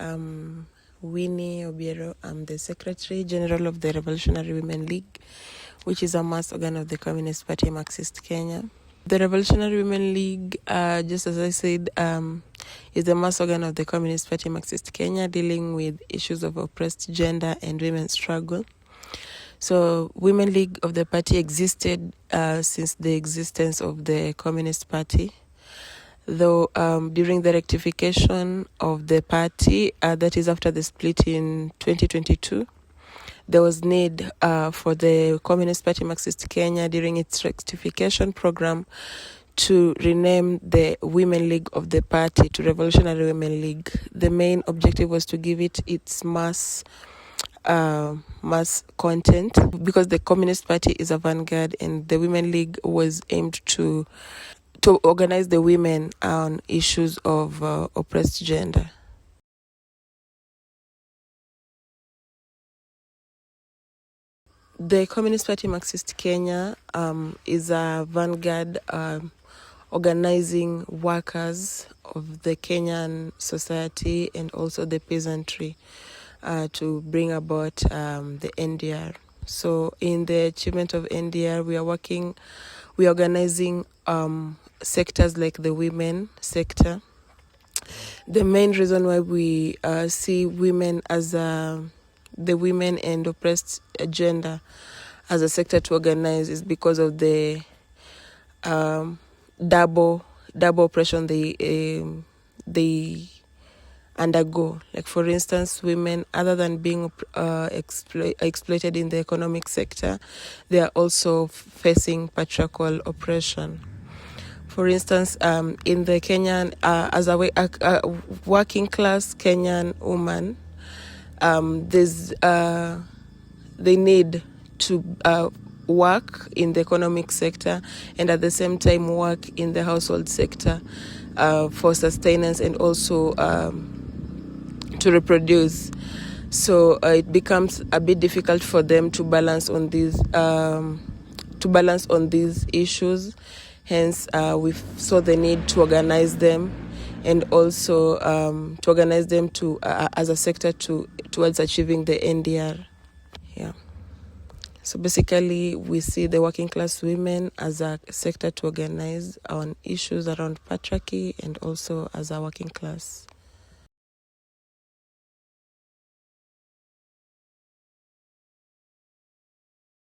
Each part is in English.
I'm Winnie Obiero. I'm the Secretary General of the Revolutionary Women League, which is a mass organ of the Communist Party Marxist Kenya. The Revolutionary Women League, just as I said, is the mass organ of the Communist Party Marxist Kenya, dealing with issues of oppressed gender and women's struggle. So, Women League of the party existed since the existence of the Communist Party. Though during the rectification of the party, that is after the split in 2022, there was need for the Communist Party Marxist Kenya during its rectification program to rename the Women League of the party to Revolutionary Women League. The main objective was to give it its mass content, because the Communist Party is a vanguard, and the Women League was aimed to organize the women on issues of oppressed gender. The Communist Party Marxist Kenya is a vanguard organizing workers of the Kenyan society and also the peasantry to bring about the NDR. So in the achievement of NDR, we are organizing sectors like the women sector. The main reason why we see women as the women and oppressed gender as a sector to organize is because of the double oppression they undergo. Like, for instance, women, other than being exploited in the economic sector, they are also facing patriarchal oppression. For instance, in the Kenyan, as a working class Kenyan woman, they need to work in the economic sector and at the same time work in the household sector for sustenance and also to reproduce. So it becomes a bit difficult for them to balance on these issues. Hence, we saw the need to organize them, and also to organize them to as a sector towards achieving the NDR. Yeah. So basically, we see the working class women as a sector to organize on issues around patriarchy and also as a working class.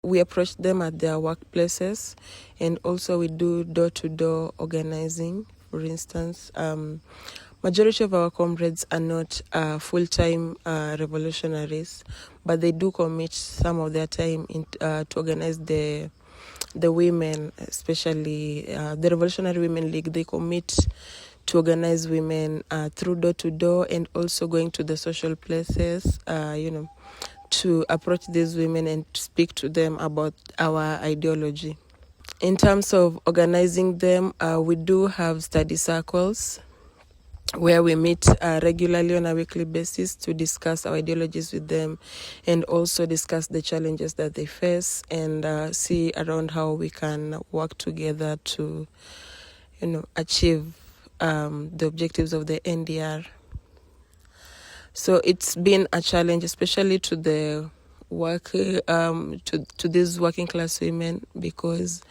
We approach them at their workplaces, and also we do door-to-door organizing. For instance, majority of our comrades are not full-time revolutionaries, but they do commit some of their time to organize the women, especially the Revolutionary Women League. They commit to organize women through door-to-door and also going to the social places, to approach these women and to speak to them about our ideology. In terms of organizing them, we do have study circles where we meet regularly on a weekly basis to discuss our ideologies with them and also discuss the challenges that they face and see around how we can work together to, achieve the objectives of the NDR. So it's been a challenge, especially to the to these working class women, because,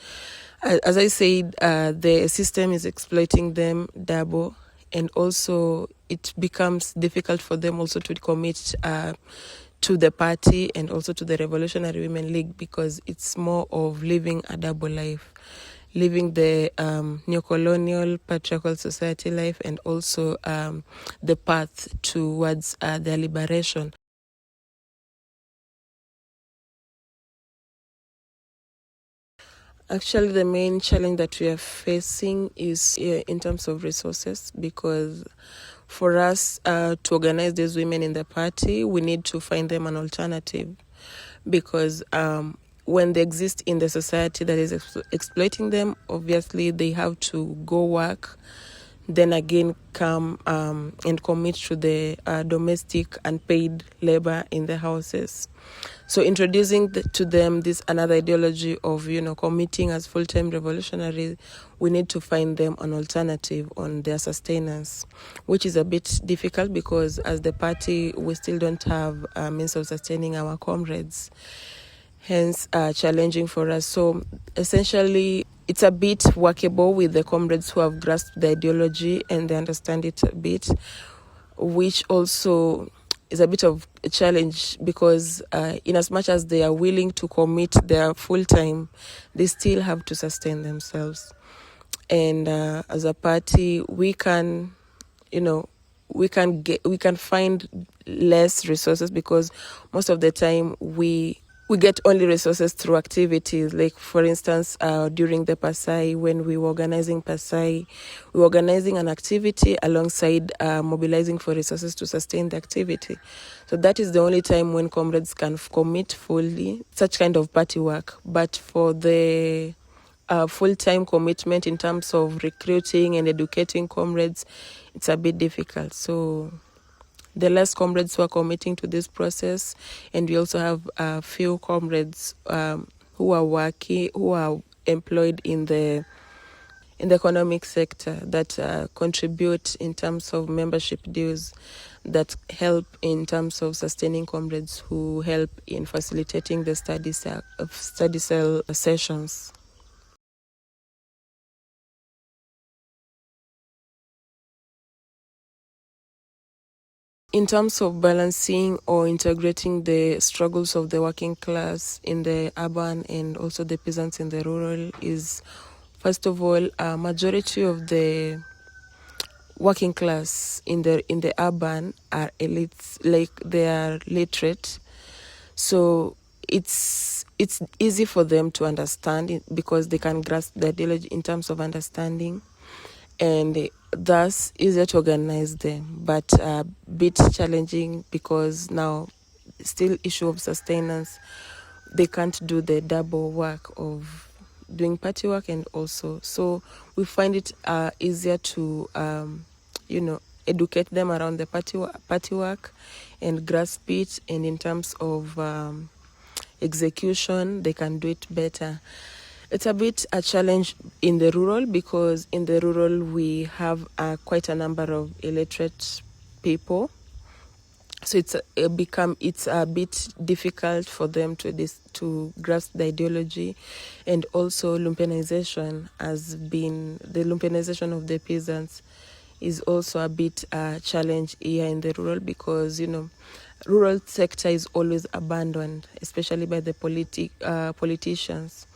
as I said, the system is exploiting them double, and also it becomes difficult for them also to commit to the party and also to the Revolutionary Women League, because it's more of living a double life, living the neo-colonial patriarchal society life and also the path towards their liberation. Actually, the main challenge that we are facing is in terms of resources, because for us to organize these women in the party, we need to find them an alternative, because when they exist in the society that is exploiting them, obviously they have to go work then again come and commit to the domestic unpaid labor in the houses. So introducing to them this another ideology of, committing as full-time revolutionaries, we need to find them an alternative on their sustenance, which is a bit difficult because as the party, we still don't have a means of sustaining our comrades, hence challenging for us. So essentially, it's a bit workable with the comrades who have grasped the ideology and they understand it a bit, which also is a bit of a challenge because in as much as they are willing to commit their full time, they still have to sustain themselves. And as a party, we can find less resources because most of the time we get only resources through activities. Like, for instance, during the PASAI, when we were organizing PASAI, we were organizing an activity alongside mobilizing for resources to sustain the activity. So that is the only time when comrades can commit fully such kind of party work. But for the full-time commitment in terms of recruiting and educating comrades, it's a bit difficult. So the less comrades who are committing to this process, and we also have a few comrades who are employed in the economic sector that contribute in terms of membership dues, that help in terms of sustaining comrades, who help in facilitating the study cell sessions. In terms of balancing or integrating the struggles of the working class in the urban and also the peasants in the rural is, first of all, a majority of the working class in the urban are elites, like they are literate. So it's easy for them to understand it because they can grasp the ideology in terms of understanding, and thus easier to organize them, but a bit challenging because now still issue of sustenance. They can't do the double work of doing party work and also, so we find it easier to educate them around the party work and grasp it, and in terms of execution they can do it better. It's a bit a challenge in the rural because in the rural we have quite a number of illiterate people. So it's a bit difficult for them to grasp the ideology, and also lumpenization the lumpenization of the peasants is also a bit challenge here in the rural because rural sector is always abandoned, especially by the politicians.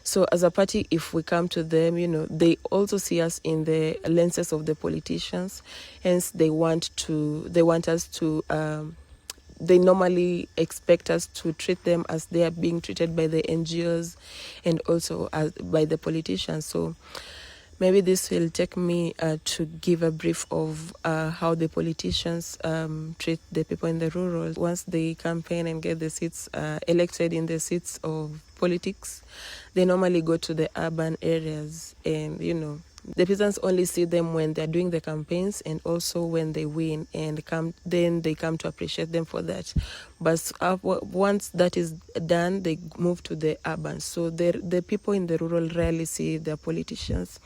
So as a party, if we come to them, they also see us in the lenses of the politicians. Hence, they normally expect us to treat them as they are being treated by the NGOs and also by the politicians. So maybe this will take me to give a brief of how the politicians treat the people in the rural. Once they campaign and get the seats, elected in the seats of politics, they normally go to the urban areas, and the peasants only see them when they're doing the campaigns and also when they win, and then they come to appreciate them for that. But once that is done, they move to the urban. So the people in the rural rarely see their politicians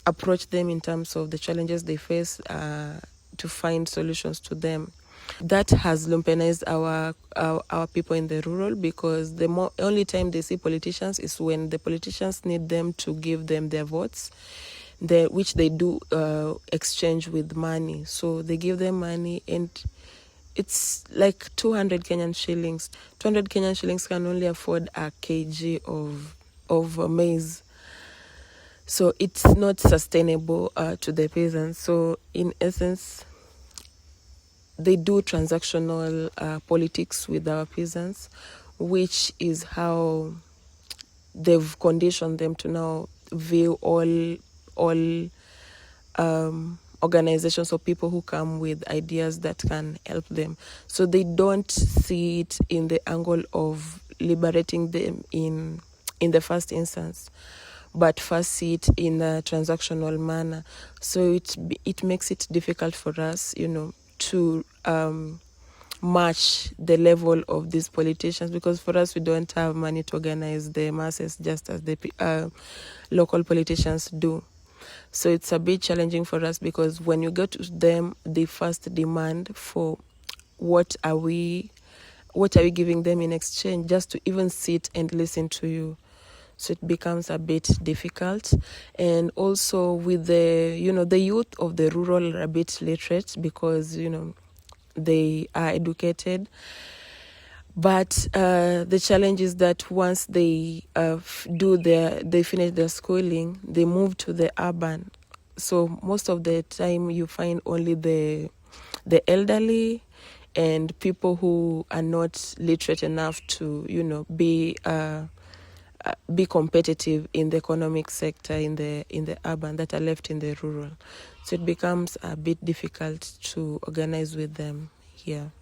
approach them in terms of the challenges they face to find solutions to them. That has lumpenized our people in the rural because the only time they see politicians is when the politicians need them to give them their votes, which they do exchange with money. So they give them money, and it's like 200 Kenyan shillings. 200 Kenyan shillings can only afford a kg of maize. So it's not sustainable to the peasants. So in essence, they do transactional politics with our peasants, which is how they've conditioned them to now view all organizations or people who come with ideas that can help them. So they don't see it in the angle of liberating them in the first instance, but first see it in a transactional manner. So it makes it difficult for us, to match the level of these politicians, because for us we don't have money to organize the masses just as the local politicians do. So it's a bit challenging for us, because when you go to them, they first demand for what are we giving them in exchange, just to even sit and listen to you. So it becomes a bit difficult. And also with the youth of the rural are a bit literate, because they are educated, but the challenge is that once they finish their schooling, they move to the urban. So most of the time you find only the elderly and people who are not literate enough to be competitive in the economic sector in the urban, that are left in the rural. So it becomes a bit difficult to organize with them here.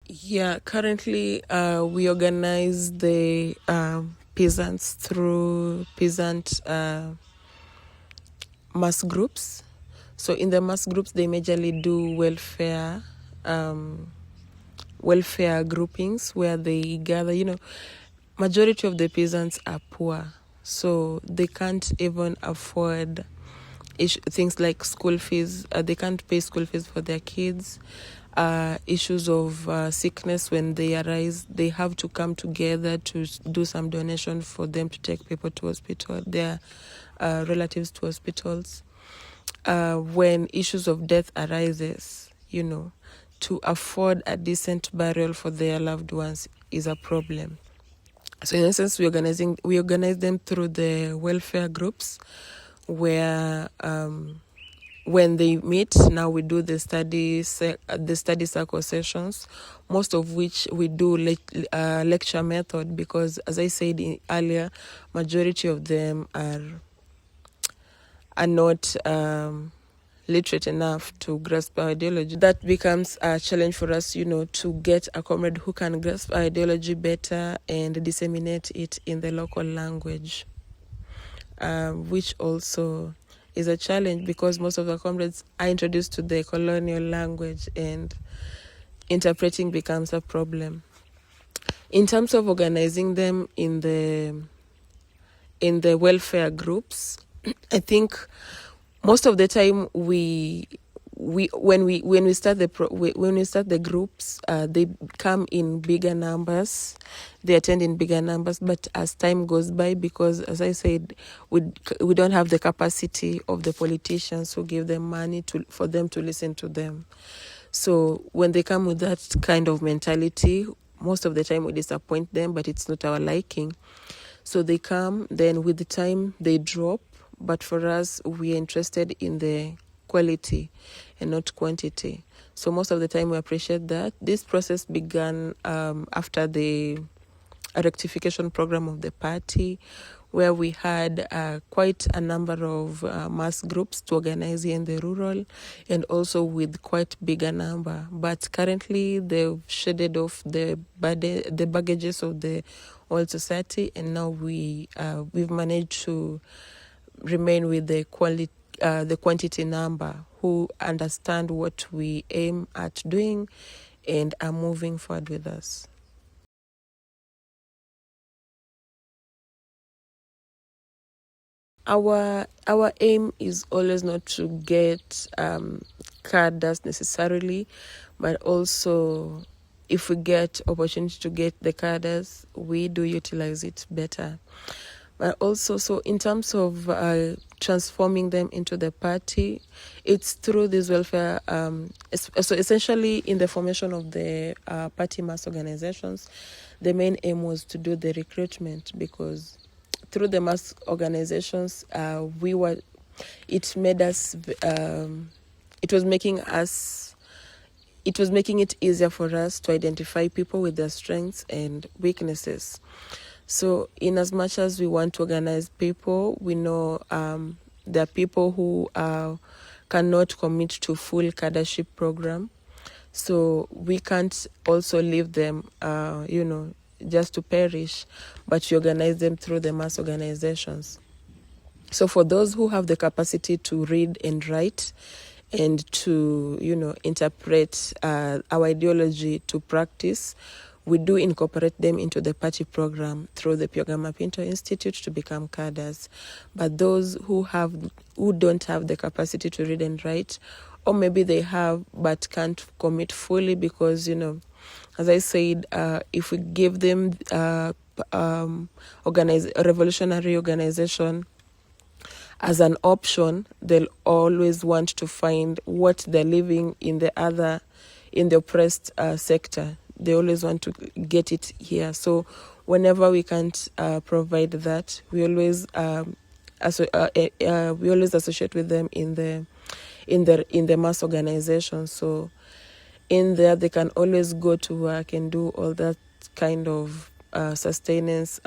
Yeah, currently we organize the peasants through peasant mass groups. So in the mass groups, they majorly do welfare groupings, where they gather. Majority of the peasants are poor, so they can't even afford things like school fees. They can't pay school fees for their kids. Issues of sickness, when they arise, they have to come together to do some donation for them to take people to hospital, their relatives to hospitals. When issues of death arises, to afford a decent burial for their loved ones is a problem. So in essence, we organize them through the welfare groups, where when they meet, now we do the study circle sessions, most of which we do lecture method, because as I said earlier, majority of them are not literate enough to grasp our ideology. That becomes a challenge for us, to get a comrade who can grasp our ideology better and disseminate it in the local language, which also is a challenge, because most of the comrades are introduced to the colonial language and interpreting becomes a problem. In terms of organizing them in the welfare groups, I think most of the time when we start the groups, they come in bigger numbers, they attend in bigger numbers. But as time goes by, because as I said, we don't have the capacity of the politicians who give them money for them to listen to them. So when they come with that kind of mentality, most of the time we disappoint them, but it's not our liking. So they come, then with the time they drop. But for us, we are interested in the quality and not quantity. So most of the time we appreciate that. This process began after the rectification program of the party, where we had quite a number of mass groups to organize here in the rural, and also with quite bigger number. But currently they've shedded off the baggages of the old society, and now we've managed to remain with the quantity number, who understand what we aim at doing and are moving forward with us. Our aim is always not to get cadres necessarily, but also if we get opportunity to get the cadres, we do utilize it better. But also, so in terms of transforming them into the party, it's through this welfare. So essentially, in the formation of the party mass organizations, the main aim was to do the recruitment, because through the mass organizations, it was making it easier for us to identify people with their strengths and weaknesses. So in as much as we want to organize people, we know there are people who cannot commit to full cadreship program. So we can't also leave them, just to perish, but we organize them through the mass organizations. So for those who have the capacity to read and write and to, interpret our ideology to practice, we do incorporate them into the party program through the Piogama Pinto Institute to become cadres. But those who don't have the capacity to read and write, or maybe they have but can't commit fully because, as I said, if we give them a revolutionary organization as an option, they'll always want to find what they're living in the oppressed sector. They always want to get it here. So whenever we can't provide that, we always associate with them in the mass organization. So in there, they can always go to work and do all that kind of sustenance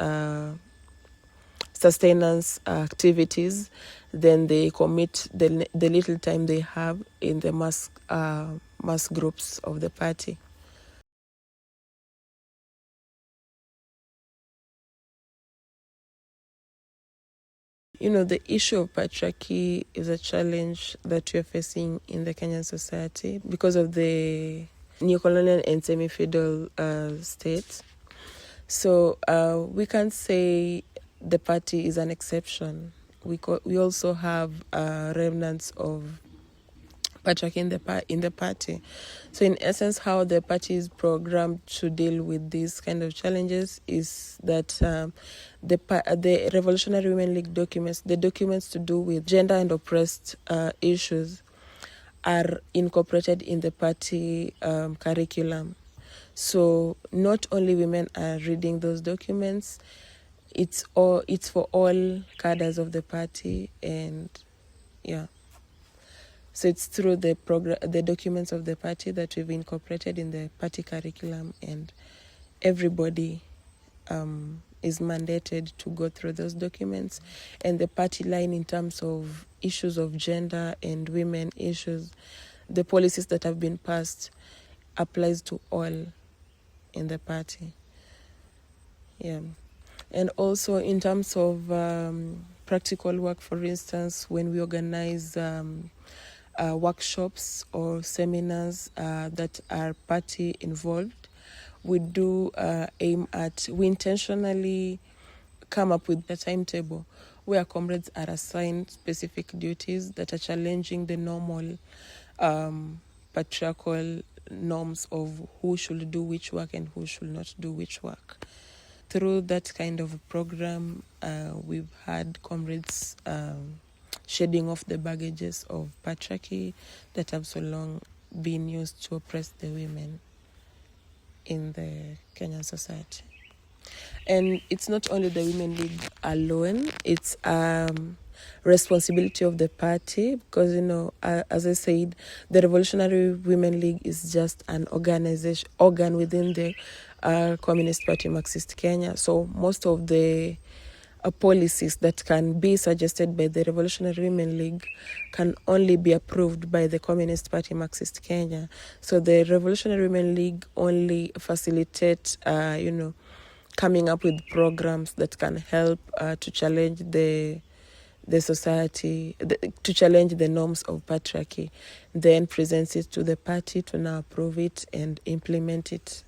activities. Then they commit the little time they have in the mass groups of the party. The issue of patriarchy is a challenge that we are facing in the Kenyan society because of the neocolonial and semi-feudal state. So we can't say the party is an exception. We also have remnants of patriarchy in the party. So in essence, how the party is programmed to deal with these kind of challenges is that the Revolutionary Women League documents, the documents to do with gender and oppressed issues, are incorporated in the party curriculum. So not only women are reading those documents, it's for all cadres of the party, and yeah. So it's through the documents of the party that we've incorporated in the party curriculum, and everybody is mandated to go through those documents. And the party line in terms of issues of gender and women issues, the policies that have been passed applies to all in the party. Yeah. And also in terms of practical work, for instance, when we organize workshops or seminars that are party involved, we do we intentionally come up with a timetable where comrades are assigned specific duties that are challenging the normal patriarchal norms of who should do which work and who should not do which work. Through that kind of a program, we've had comrades shedding off the baggages of patriarchy that have so long been used to oppress the women in the Kenyan society. And it's not only the Women League alone, it's responsibility of the party because, as I said, the Revolutionary Women League is just an organ within the Communist Party Marxist Kenya. So most of the policies that can be suggested by the Revolutionary Women League can only be approved by the Communist Party Marxist Kenya. So the Revolutionary Women League only facilitates, coming up with programs that can help to challenge the society, to challenge the norms of patriarchy, then presents it to the party to now approve it and implement it.